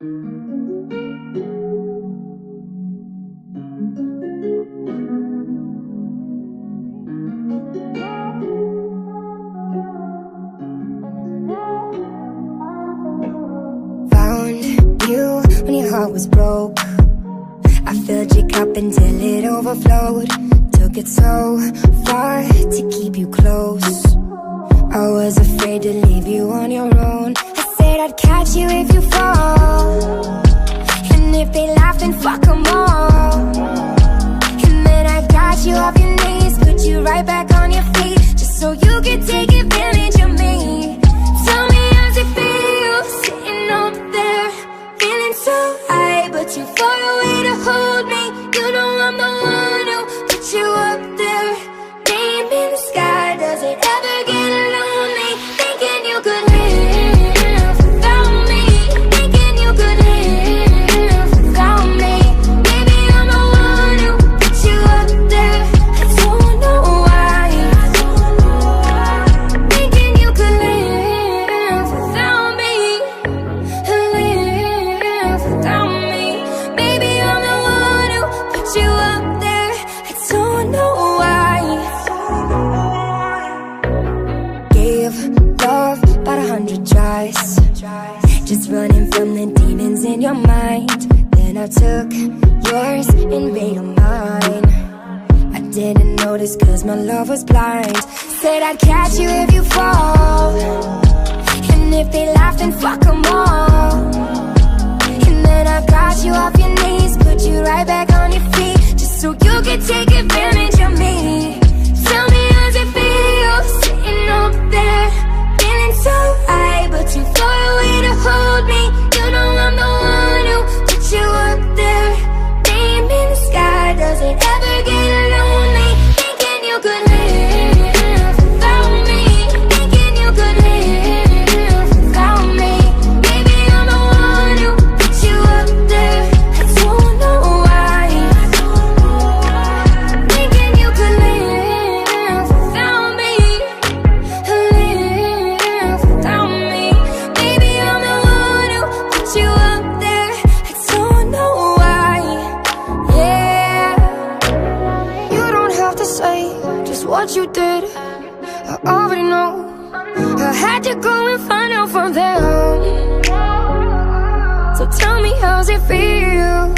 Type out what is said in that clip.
Found you when your heart was broke. I filled your cup until it overflowed. Took it so far to keep you close. I was afraid to leave you on your own. I said I'd catch you if you fall, and if they laugh then fuck them all. And then I got you off your knees, put you right back on your feet, just so you could take advantage of me. Tell me how's it feel, sitting up there, feeling so high, but too far away to hold me. You know I'm the one who put you up there, name in the sky. Does it ever get lonely, thinking you could live without me, thinking you could live without me? Maybe I'm the one who put you up there, I don't know why, thinking you could live without me, live without me. Maybe I'm the one who put you up there, I don't know why. Gave love about 100 tries, just running from the demons in your mind. Then I took yours and made them mine. I didn't notice cause my love was blind. Said I'd catch you if you fall, and if they laugh then fuck them all. And then I got you off your knees, put you right back on your feet, just so you could take advantage of me. Tell me how's it feel, sitting up there, feeling so high, but too far away to hold me. You know I'm the one who put you up there, name in the sky. Does it ever get lonely, thinking you could live without me, thinking you could live without me? Maybe I'm the one who put you up there, I don't know why, thinking you could live without me, live without me. Maybe I'm the one who put you up there, I don't know why. Yeah, you don't have to say just what you did, I already know. I had to go and find out from them. So tell me how's it feel,